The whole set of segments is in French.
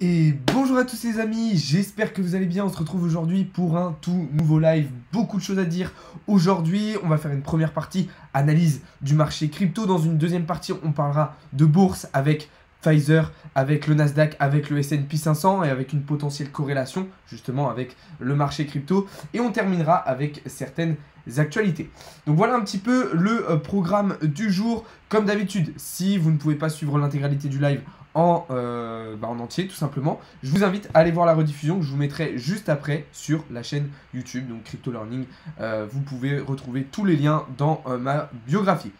Et bonjour à tous les amis, j'espère que vous allez bien. On se retrouve aujourd'hui pour un tout nouveau live. Beaucoup de choses à dire. Aujourd'hui, on va faire une première partie analyse du marché crypto. Dans une deuxième partie, on parlera de bourse avec Pfizer, avec le Nasdaq, avec le S&P 500 et avec une potentielle corrélation justement avec le marché crypto. Et on terminera avec certaines actualités. Donc voilà un petit peu le programme du jour. Comme d'habitude, si vous ne pouvez pas suivre l'intégralité du live en entier tout simplement, je vous invite à aller voir la rediffusion que je vous mettrai juste après sur la chaîne YouTube, donc Crypto Learning. Vous pouvez retrouver tous les liens dans ma biographie.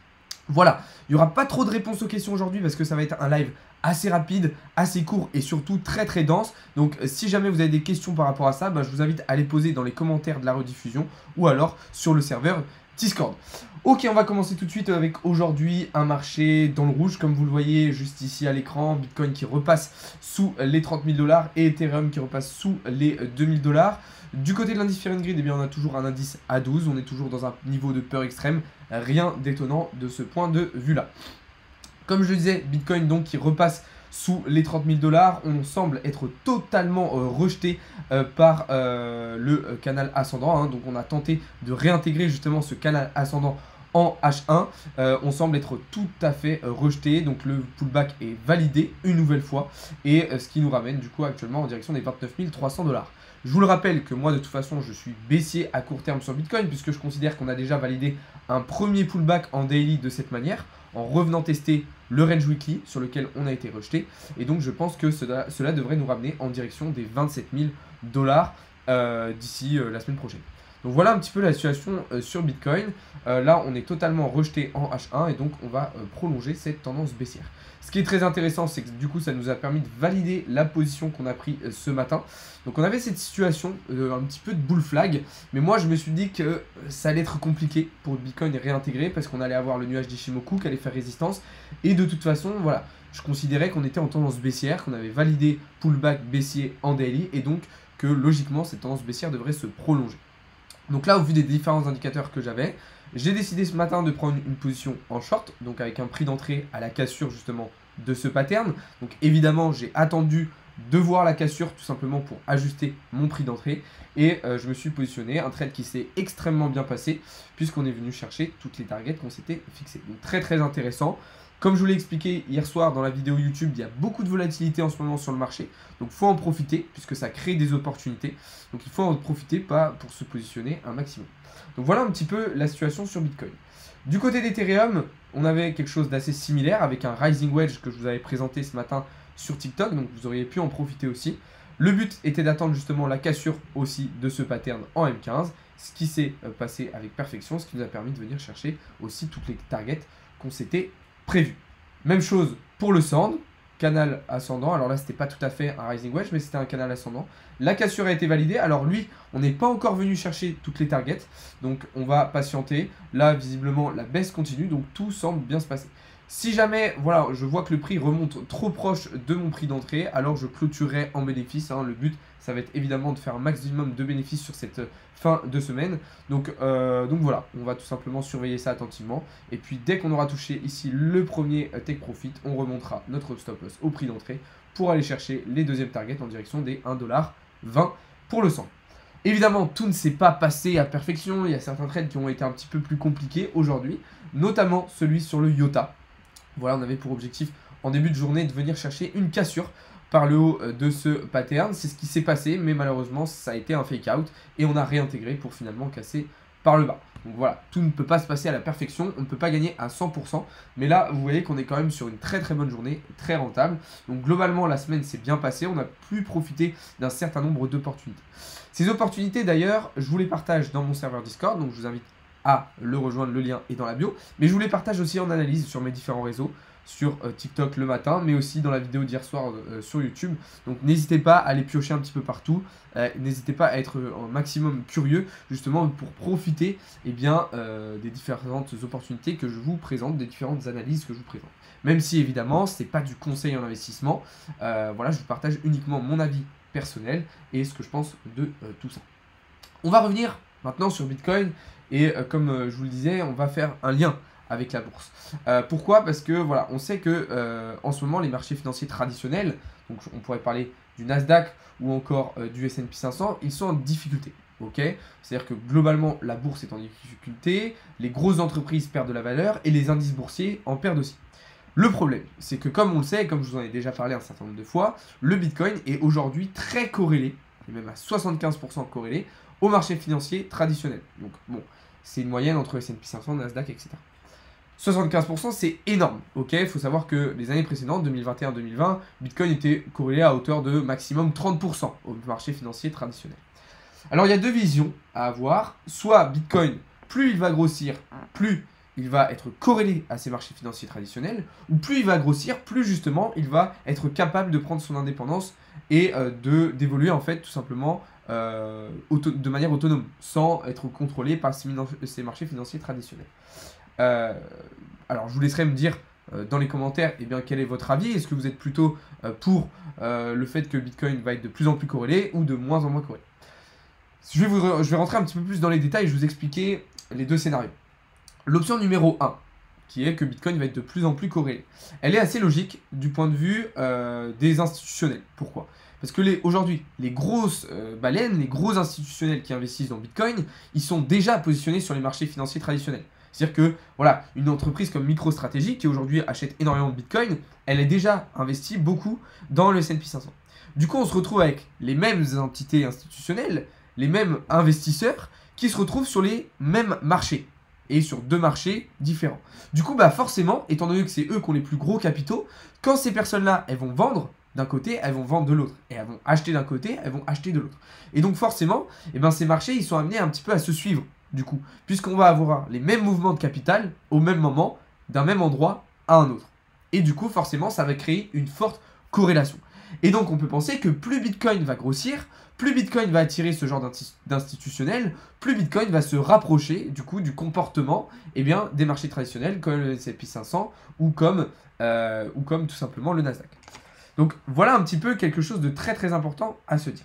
Voilà, il n'y aura pas trop de réponses aux questions aujourd'hui parce que ça va être un live assez rapide, assez court et surtout très très dense. Donc si jamais vous avez des questions par rapport à ça, je vous invite à les poser dans les commentaires de la rediffusion ou alors sur le serveur Discord. Ok, on va commencer tout de suite avec aujourd'hui un marché dans le rouge, comme vous le voyez juste ici à l'écran. Bitcoin qui repasse sous les 30 000 $ et Ethereum qui repasse sous les 2000 $. Du côté de l'Indifferent Grid, eh bien, on a toujours un indice à 12. On est toujours dans un niveau de peur extrême. Rien d'étonnant de ce point de vue-là. Comme je le disais, Bitcoin donc qui repasse sous les 30 000 $. On semble être totalement rejeté par le canal ascendant. Donc on a tenté de réintégrer justement ce canal ascendant en H1. On semble être tout à fait rejeté. Donc le pullback est validé une nouvelle fois. Et ce qui nous ramène du coup actuellement en direction des 29 300 $. Je vous le rappelle que moi de toute façon je suis baissier à court terme sur Bitcoin puisque je considère qu'on a déjà validé un premier pullback en daily de cette manière en revenant tester le range weekly sur lequel on a été rejeté. Et donc je pense que cela devrait nous ramener en direction des 27 000 $ d'ici la semaine prochaine. Donc voilà un petit peu la situation sur Bitcoin. Là on est totalement rejeté en H1 et donc on va prolonger cette tendance baissière. Ce qui est très intéressant, c'est que du coup ça nous a permis de valider la position qu'on a pris ce matin. Donc on avait cette situation un petit peu de bull flag, mais moi je me suis dit que ça allait être compliqué pour le Bitcoin réintégrer parce qu'on allait avoir le nuage d'Ishimoku qui allait faire résistance. Et de toute façon, voilà, je considérais qu'on était en tendance baissière, qu'on avait validé pullback baissier en daily et donc que logiquement cette tendance baissière devrait se prolonger. Donc là, au vu des différents indicateurs que j'avais, j'ai décidé ce matin de prendre une position en short, donc avec un prix d'entrée à la cassure justement de ce pattern. Donc évidemment, j'ai attendu de voir la cassure tout simplement pour ajuster mon prix d'entrée. Et je me suis positionné, un trade qui s'est extrêmement bien passé puisqu'on est venu chercher toutes les targets qu'on s'était fixées. Donc très très intéressant. Comme je vous l'ai expliqué hier soir dans la vidéo YouTube, il y a beaucoup de volatilité en ce moment sur le marché. Donc il faut en profiter puisque ça crée des opportunités. Donc il faut en profiter pas pour se positionner un maximum. Donc voilà un petit peu la situation sur Bitcoin. Du côté d'Ethereum, on avait quelque chose d'assez similaire avec un Rising Wedge que je vous avais présenté ce matin sur TikTok. Donc vous auriez pu en profiter aussi. Le but était d'attendre justement la cassure aussi de ce pattern en M15. Ce qui s'est passé avec perfection, ce qui nous a permis de venir chercher aussi toutes les targets qu'on s'était prévu. Même chose pour le Sand, canal ascendant. Alors là, c'était pas tout à fait un Rising Wedge, mais c'était un canal ascendant. La cassure a été validée. Alors lui, on n'est pas encore venu chercher toutes les targets. Donc on va patienter. Là, visiblement, la baisse continue. Donc tout semble bien se passer. Si jamais, voilà, je vois que le prix remonte trop proche de mon prix d'entrée, alors je clôturerai en bénéfice. Le but, ça va être évidemment de faire un maximum de bénéfices sur cette fin de semaine. Donc voilà, on va tout simplement surveiller ça attentivement. Et puis dès qu'on aura touché ici le premier take profit, on remontera notre stop loss au prix d'entrée pour aller chercher les deuxièmes targets en direction des 1,20$ pour le 100. Évidemment, tout ne s'est pas passé à perfection. Il y a certains trades qui ont été un petit peu plus compliqués aujourd'hui, notamment celui sur le IOTA. Voilà, on avait pour objectif en début de journée de venir chercher une cassure par le haut de ce pattern. C'est ce qui s'est passé, mais malheureusement, ça a été un fake out et on a réintégré pour finalement casser par le bas. Donc voilà, tout ne peut pas se passer à la perfection, on ne peut pas gagner à 100%, mais là, vous voyez qu'on est quand même sur une très très bonne journée, très rentable. Donc globalement, la semaine s'est bien passée, on a pu profiter d'un certain nombre d'opportunités. Ces opportunités, d'ailleurs, je vous les partage dans mon serveur Discord, donc je vous invite à le rejoindre, le lien est dans la bio. Mais je vous les partage aussi en analyse sur mes différents réseaux, sur TikTok le matin, mais aussi dans la vidéo d'hier soir sur YouTube. Donc n'hésitez pas à les piocher un petit peu partout. N'hésitez pas à être un maximum curieux, justement pour profiter des différentes opportunités que je vous présente, des différentes analyses que je vous présente. Même si évidemment, ce n'est pas du conseil en investissement. Voilà, je vous partage uniquement mon avis personnel et ce que je pense de tout ça. On va revenir maintenant sur Bitcoin. Et comme je vous le disais, on va faire un lien avec la bourse. Pourquoi? Parce que voilà, on sait que en ce moment, les marchés financiers traditionnels, donc on pourrait parler du Nasdaq ou encore du S&P 500, ils sont en difficulté. Ok, c'est-à-dire que globalement la bourse est en difficulté, les grosses entreprises perdent de la valeur et les indices boursiers en perdent aussi. Le problème, c'est que comme on le sait, comme je vous en ai déjà parlé un certain nombre de fois, le Bitcoin est aujourd'hui très corrélé, et même à 75% corrélé, au marché financier traditionnel. Donc bon, c'est une moyenne entre S&P 500, Nasdaq, etc. 75% c'est énorme, ok. Il faut savoir que les années précédentes, 2021-2020, Bitcoin était corrélé à hauteur de maximum 30% au marché financier traditionnel. Alors il y a deux visions à avoir, soit Bitcoin, plus il va grossir, plus il va être corrélé à ces marchés financiers traditionnels, ou plus il va grossir, plus justement il va être capable de prendre son indépendance et d'évoluer en fait tout simplement de manière autonome, sans être contrôlé par ces marchés financiers traditionnels. Alors je vous laisserai me dire dans les commentaires quel est votre avis. Est-ce que vous êtes plutôt pour le fait que Bitcoin va être de plus en plus corrélé ou de moins en moins corrélé? Je vais rentrer un petit peu plus dans les détails et je vais vous expliquer les deux scénarios. L'option numéro 1, qui est que Bitcoin va être de plus en plus corrélé, elle est assez logique du point de vue des institutionnels. Pourquoi? Parce que aujourd'hui, les grosses baleines, les gros institutionnels qui investissent dans Bitcoin, ils sont déjà positionnés sur les marchés financiers traditionnels. C'est-à-dire que, voilà, une entreprise comme MicroStrategy, qui aujourd'hui achète énormément de Bitcoin, elle est déjà investie beaucoup dans le S&P 500. Du coup, on se retrouve avec les mêmes entités institutionnelles, les mêmes investisseurs, qui se retrouvent sur les mêmes marchés, et sur deux marchés différents. Du coup, forcément, étant donné que c'est eux qui ont les plus gros capitaux, quand ces personnes-là, elles vont vendre d'un côté, elles vont vendre de l'autre. Et elles vont acheter d'un côté, elles vont acheter de l'autre. Et donc forcément, ces marchés, ils sont amenés un petit peu à se suivre, du coup, puisqu'on va avoir les mêmes mouvements de capital au même moment, d'un même endroit à un autre. Et du coup, forcément, ça va créer une forte corrélation. Et donc, on peut penser que plus Bitcoin va grossir, plus Bitcoin va attirer ce genre d'institutionnel, plus Bitcoin va se rapprocher du coup du comportement des marchés traditionnels comme le S&P 500 ou comme tout simplement le Nasdaq. Donc voilà un petit peu quelque chose de très très important à se dire.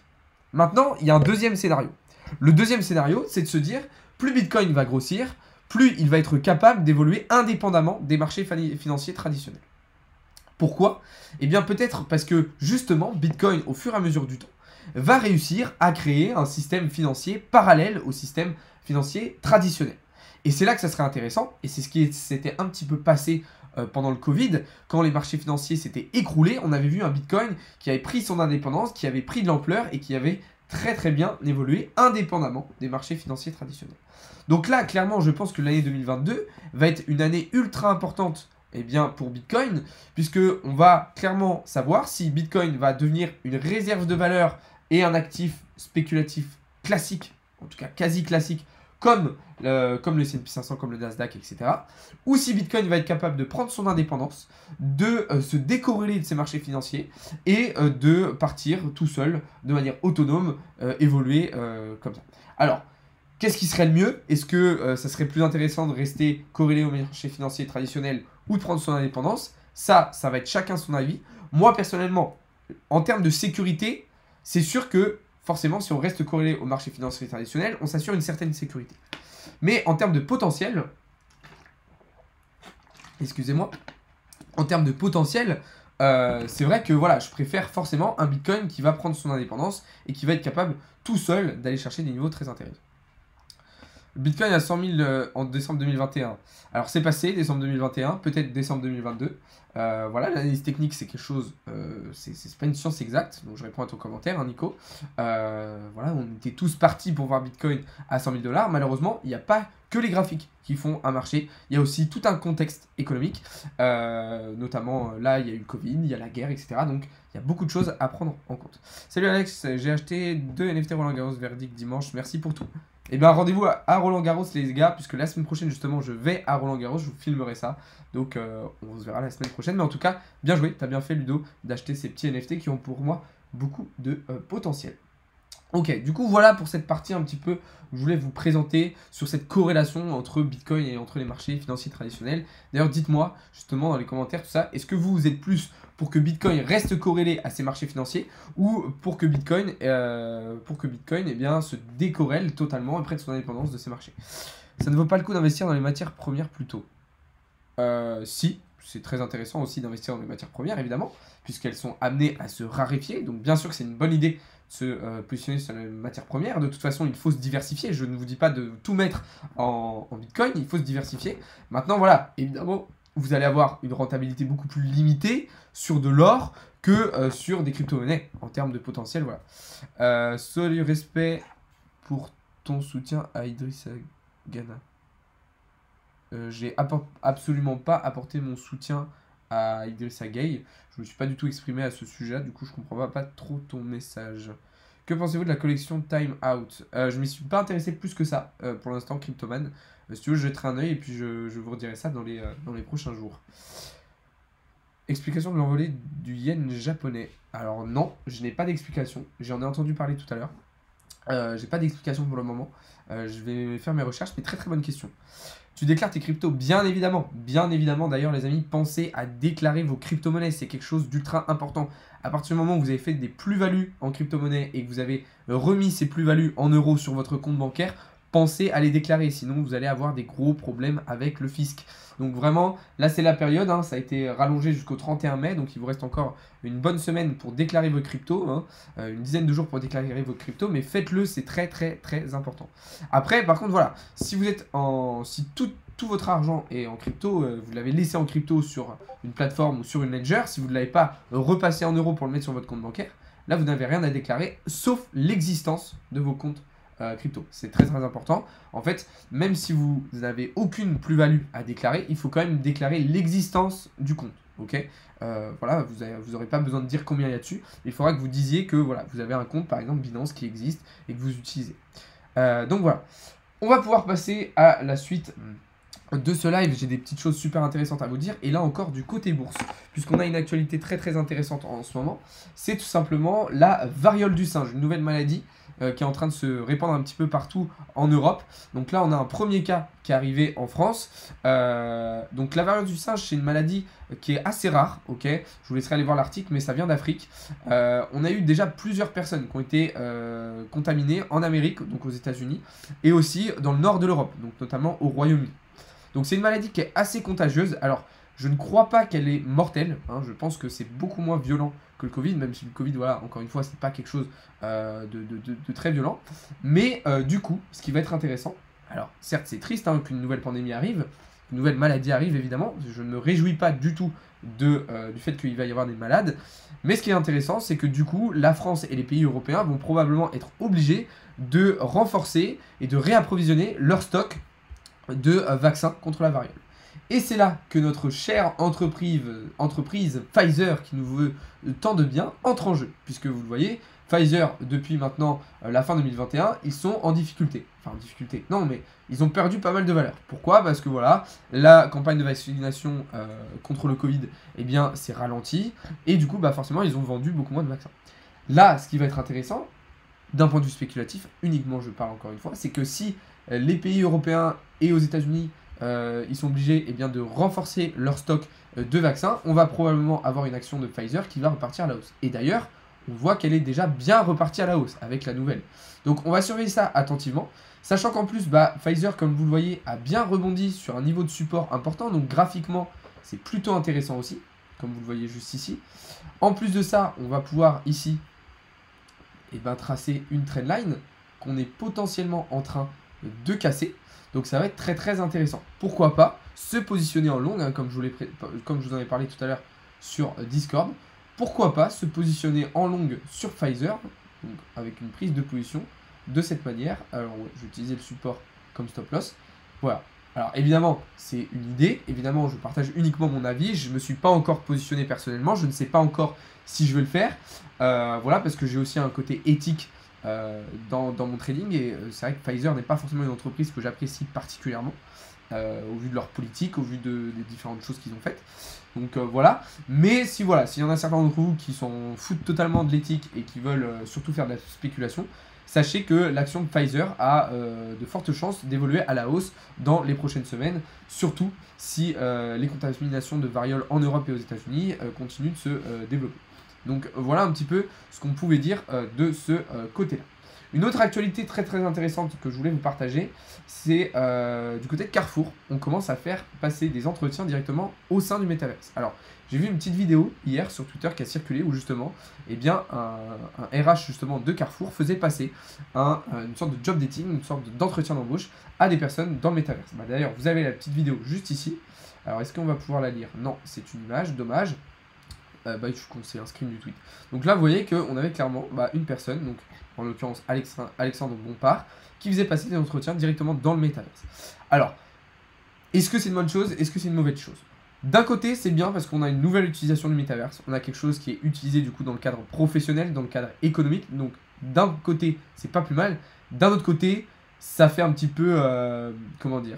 Maintenant, il y a un deuxième scénario. Le deuxième scénario, c'est de se dire, plus Bitcoin va grossir, plus il va être capable d'évoluer indépendamment des marchés financiers traditionnels. Pourquoi? Peut-être parce que justement, Bitcoin, au fur et à mesure du temps, va réussir à créer un système financier parallèle au système financier traditionnel. Et c'est là que ça serait intéressant, et c'est ce qui s'était un petit peu passé pendant le Covid, quand les marchés financiers s'étaient écroulés, on avait vu un Bitcoin qui avait pris son indépendance, qui avait pris de l'ampleur et qui avait très très bien évolué indépendamment des marchés financiers traditionnels. Donc là, clairement, je pense que l'année 2022 va être une année ultra importante pour Bitcoin, puisque on va clairement savoir si Bitcoin va devenir une réserve de valeur et un actif spéculatif classique, en tout cas quasi classique, comme le S&P 500, comme le Nasdaq, etc. Ou si Bitcoin va être capable de prendre son indépendance, de se décorréler de ces marchés financiers et de partir tout seul, de manière autonome, évoluer comme ça. Alors, qu'est-ce qui serait le mieux? Est-ce que ça serait plus intéressant de rester corrélé aux marchés financiers traditionnels ou de prendre son indépendance? Ça va être chacun son avis. Moi, personnellement, en termes de sécurité, c'est sûr que, forcément, si on reste corrélé au marché financier traditionnel, on s'assure une certaine sécurité. Mais en termes de potentiel, excusez-moi, en termes de potentiel, c'est vrai que voilà, je préfère forcément un Bitcoin qui va prendre son indépendance et qui va être capable tout seul d'aller chercher des niveaux très intéressants. Bitcoin à 100 000 en décembre 2021. Alors c'est passé, décembre 2021, peut-être décembre 2022. Voilà, l'analyse technique c'est quelque chose, c'est pas une science exacte, donc je réponds à ton commentaire, hein, Nico. Voilà, on était tous partis pour voir Bitcoin à 100 000 $. Malheureusement, il n'y a pas que les graphiques qui font un marché, il y a aussi tout un contexte économique, notamment là il y a eu le Covid, il y a la guerre, etc. Donc il y a beaucoup de choses à prendre en compte. Salut Alex, j'ai acheté 2 NFT Roland Garros verdict dimanche, merci pour tout. Et bien rendez-vous à Roland Garros les gars, puisque la semaine prochaine justement je vais à Roland Garros, je vous filmerai ça. Donc on se verra la semaine prochaine. Mais en tout cas, bien joué, t'as bien fait Ludo d'acheter ces petits NFT qui ont pour moi beaucoup de potentiel. Ok, du coup voilà pour cette partie un petit peu, je voulais vous présenter sur cette corrélation entre Bitcoin et entre les marchés financiers traditionnels. D'ailleurs dites-moi justement dans les commentaires tout ça, est-ce que vous êtes plus pour que Bitcoin reste corrélé à ces marchés financiers ou pour que Bitcoin se décorrèle totalement et prenne son indépendance de ces marchés? Ça ne vaut pas le coup d'investir dans les matières premières plutôt? Si, c'est très intéressant aussi d'investir dans les matières premières, évidemment, puisqu'elles sont amenées à se raréfier. Donc bien sûr que c'est une bonne idée de se positionner sur les matières premières. De toute façon, il faut se diversifier. Je ne vous dis pas de tout mettre en Bitcoin, il faut se diversifier. Maintenant, voilà, évidemment, vous allez avoir une rentabilité beaucoup plus limitée sur de l'or que sur des crypto-monnaies en termes de potentiel. Voilà. Seul respect pour ton soutien à Idrissa Gana. J'ai absolument pas apporté mon soutien à Idrissa Gueye. Je me suis pas du tout exprimé à ce sujet, du coup je comprends pas trop ton message. Que pensez-vous de la collection Time Out? Je m'y suis pas intéressé plus que ça pour l'instant, Cryptoman. Si tu veux, je jetterai un œil et puis je vous redirai ça dans les prochains jours. Explication de l'envolée du yen japonais. Alors non, je n'ai pas d'explication. J'en ai entendu parler tout à l'heure. J'ai pas d'explication pour le moment. Je vais faire mes recherches, mais très très bonne question. Tu déclares tes cryptos, bien évidemment d'ailleurs les amis, pensez à déclarer vos crypto-monnaies, c'est quelque chose d'ultra important. À partir du moment où vous avez fait des plus-values en crypto-monnaie et que vous avez remis ces plus-values en euros sur votre compte bancaire, pensez à les déclarer, sinon vous allez avoir des gros problèmes avec le fisc. Donc vraiment, là c'est la période, hein, ça a été rallongé jusqu'au 31 mai, donc il vous reste encore une bonne semaine pour déclarer vos cryptos, hein, une dizaine de jours pour déclarer vos cryptos, mais faites-le, c'est très très très important. Après, par contre, voilà, si vous êtes si tout votre argent est en crypto, vous l'avez laissé en crypto sur une plateforme ou sur une ledger, si vous ne l'avez pas repassé en euros pour le mettre sur votre compte bancaire, là vous n'avez rien à déclarer, sauf l'existence de vos comptes crypto. C'est très très important. En fait, même si vous n'avez aucune plus-value à déclarer, il faut quand même déclarer l'existence du compte. Ok, voilà, vous n'aurez pas besoin de dire combien il y a dessus. Il faudra que vous disiez que voilà, vous avez un compte par exemple Binance qui existe et que vous utilisez. Donc voilà, on va pouvoir passer à la suite de ce live. J'ai des petites choses super intéressantes à vous dire. Et là encore du côté bourse, puisqu'on a une actualité très très intéressante en ce moment, c'est tout simplement la variole du singe, une nouvelle maladie qui est en train de se répandre un petit peu partout en Europe. Donc là, on a un premier cas qui est arrivé en France. Donc la variole du singe, c'est une maladie qui est assez rare. Ok, je vous laisserai aller voir l'article, mais ça vient d'Afrique. On a eu déjà plusieurs personnes qui ont été contaminées en Amérique, donc aux États-Unis, et aussi dans le nord de l'Europe, donc notamment au Royaume-Uni. Donc c'est une maladie qui est assez contagieuse. Alors, je ne crois pas qu'elle est mortelle, hein. Je pense que c'est beaucoup moins violent que le Covid, même si le Covid, voilà, encore une fois, c'est pas quelque chose de très violent. Mais du coup, ce qui va être intéressant, alors certes c'est triste hein, qu'une nouvelle pandémie arrive, une nouvelle maladie arrive évidemment, je ne me réjouis pas du tout du fait qu'il va y avoir des malades, mais ce qui est intéressant, c'est que du coup, la France et les pays européens vont probablement être obligés de renforcer et de réapprovisionner leur stock de vaccins contre la variole. Et c'est là que notre chère entreprise Pfizer, qui nous veut tant de bien, entre en jeu. Puisque vous le voyez, Pfizer, depuis maintenant la fin 2021, ils sont en difficulté. Enfin, en difficulté, non, mais ils ont perdu pas mal de valeur. Pourquoi? Parce que voilà, la campagne de vaccination contre le Covid, eh bien, c'est ralenti. Et du coup, bah, forcément, ils ont vendu beaucoup moins de vaccins. Là, ce qui va être intéressant, d'un point de vue spéculatif, uniquement je parle encore une fois, c'est que si les pays européens et aux États-Unis ils sont obligés eh bien, de renforcer leur stock de vaccins, on va probablement avoir une action de Pfizer qui va repartir à la hausse. Et d'ailleurs, on voit qu'elle est déjà bien repartie à la hausse avec la nouvelle. Donc on va surveiller ça attentivement, sachant qu'en plus, Pfizer, comme vous le voyez, a bien rebondi sur un niveau de support important, donc graphiquement, c'est plutôt intéressant aussi, comme vous le voyez juste ici. En plus de ça, on va pouvoir ici tracer une trendline qu'on est potentiellement en train de casser. Donc ça va être très très intéressant. Pourquoi pas se positionner en long, hein, comme je vous en ai parlé tout à l'heure sur Discord. Pourquoi pas se positionner en long sur Pfizer, donc avec une prise de position de cette manière. Alors ouais, je vais utiliser le support comme stop loss. Voilà. Alors évidemment, c'est une idée. Évidemment, je partage uniquement mon avis. Je ne me suis pas encore positionné personnellement. Je ne sais pas encore si je vais le faire. Voilà, parce que j'ai aussi un côté éthique dans mon trading, et c'est vrai que Pfizer n'est pas forcément une entreprise que j'apprécie particulièrement au vu de leur politique, au vu des différentes choses qu'ils ont faites. Donc voilà, mais s'il y en a certains d'entre vous qui s'en foutent totalement de l'éthique et qui veulent surtout faire de la spéculation, sachez que l'action de Pfizer a de fortes chances d'évoluer à la hausse dans les prochaines semaines, surtout si les contaminations de variole en Europe et aux États-Unis continuent de se développer. Donc voilà un petit peu ce qu'on pouvait dire de ce côté-là. Une autre actualité très intéressante que je voulais vous partager, c'est du côté de Carrefour. On commence à faire passer des entretiens directement au sein du Metaverse. Alors, j'ai vu une petite vidéo hier sur Twitter qui a circulé où justement, eh bien, un RH justement de Carrefour faisait passer une sorte de job dating, une sorte d'entretien d'embauche à des personnes dans le Metaverse. Bah, d'ailleurs, vous avez la petite vidéo juste ici. Alors, est-ce qu'on va pouvoir la lire? Non, c'est une image, dommage. C'est un screen du tweet. Donc là, vous voyez qu'on avait clairement une personne, donc en l'occurrence Alexandre Bompard, qui faisait passer des entretiens directement dans le Metaverse. Alors, est-ce que c'est une bonne chose? Est-ce que c'est une mauvaise chose? D'un côté, c'est bien parce qu'on a une nouvelle utilisation du Metaverse. On a quelque chose qui est utilisé du coup dans le cadre professionnel, dans le cadre économique. Donc d'un côté, c'est pas plus mal. D'un autre côté, ça fait un petit peu... comment dire,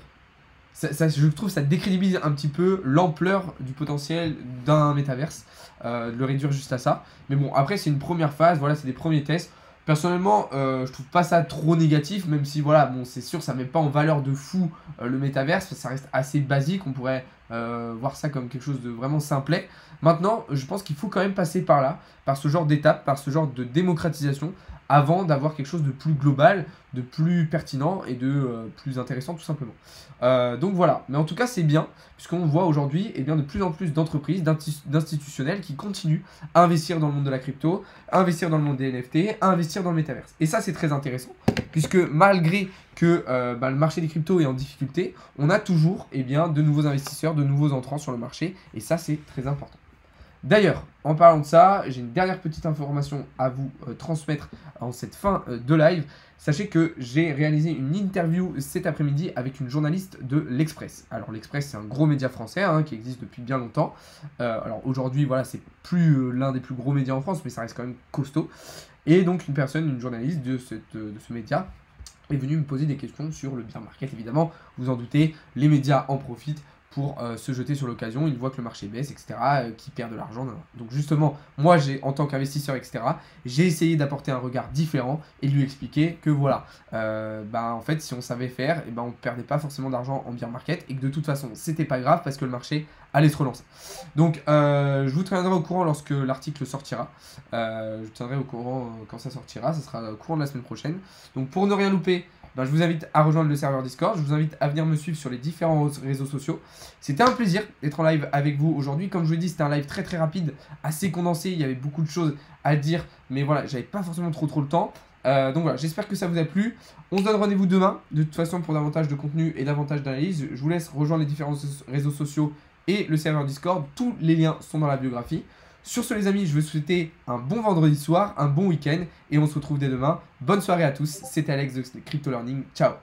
je trouve ça décrédibilise un petit peu l'ampleur du potentiel d'un métaverse, de le réduire juste à ça. Mais bon, après c'est une première phase, voilà, c'est des premiers tests. Personnellement, je trouve pas ça trop négatif, même si voilà, bon, c'est sûr, ça met pas en valeur de fou le métaverse, ça reste assez basique, on pourrait voir ça comme quelque chose de vraiment simplet. Maintenant, je pense qu'il faut quand même passer par là, par ce genre d'étape, par ce genre de démocratisation, avant d'avoir quelque chose de plus global, de plus pertinent et de plus intéressant tout simplement. Donc voilà, mais en tout cas c'est bien, puisqu'on voit aujourd'hui de plus en plus d'entreprises, d'institutionnels qui continuent à investir dans le monde de la crypto, à investir dans le monde des NFT, à investir dans le métaverse. Et ça c'est très intéressant, puisque malgré que le marché des cryptos est en difficulté, on a toujours de nouveaux investisseurs, de nouveaux entrants sur le marché, et ça c'est très important. D'ailleurs, en parlant de ça, j'ai une dernière petite information à vous transmettre en cette fin de live. Sachez que j'ai réalisé une interview cet après-midi avec une journaliste de l'Express. Alors l'Express, c'est un gros média français qui existe depuis bien longtemps. Alors aujourd'hui, voilà, c'est plus l'un des plus gros médias en France, mais ça reste quand même costaud. Et donc une journaliste de ce média, est venue me poser des questions sur le bear market. Évidemment, vous en doutez, les médias en profitent pour se jeter sur l'occasion, ils voient que le marché baisse, etc., qui perd de l'argent. Donc justement, moi, en tant qu'investisseur, etc., j'ai essayé d'apporter un regard différent et de lui expliquer que voilà, en fait, si on savait faire, on ne perdait pas forcément d'argent en bear market et que de toute façon, c'était pas grave parce que le marché allait se relancer. Donc, je vous tiendrai au courant lorsque l'article sortira. Je vous tiendrai au courant quand ça sortira, ça sera au courant de la semaine prochaine. Donc, pour ne rien louper, je vous invite à rejoindre le serveur Discord, je vous invite à venir me suivre sur les différents réseaux sociaux. C'était un plaisir d'être en live avec vous aujourd'hui. Comme je vous l'ai dit, c'était un live très rapide, assez condensé, il y avait beaucoup de choses à dire, mais voilà, j'avais pas forcément trop le temps. Donc voilà, j'espère que ça vous a plu. On se donne rendez-vous demain, de toute façon, pour davantage de contenu et davantage d'analyse. Je vous laisse rejoindre les différents réseaux sociaux et le serveur Discord. Tous les liens sont dans la biographie. Sur ce les amis, je vous souhaite un bon vendredi soir, un bon week-end et on se retrouve dès demain. Bonne soirée à tous, c'était Alex de Crypto Learning, ciao.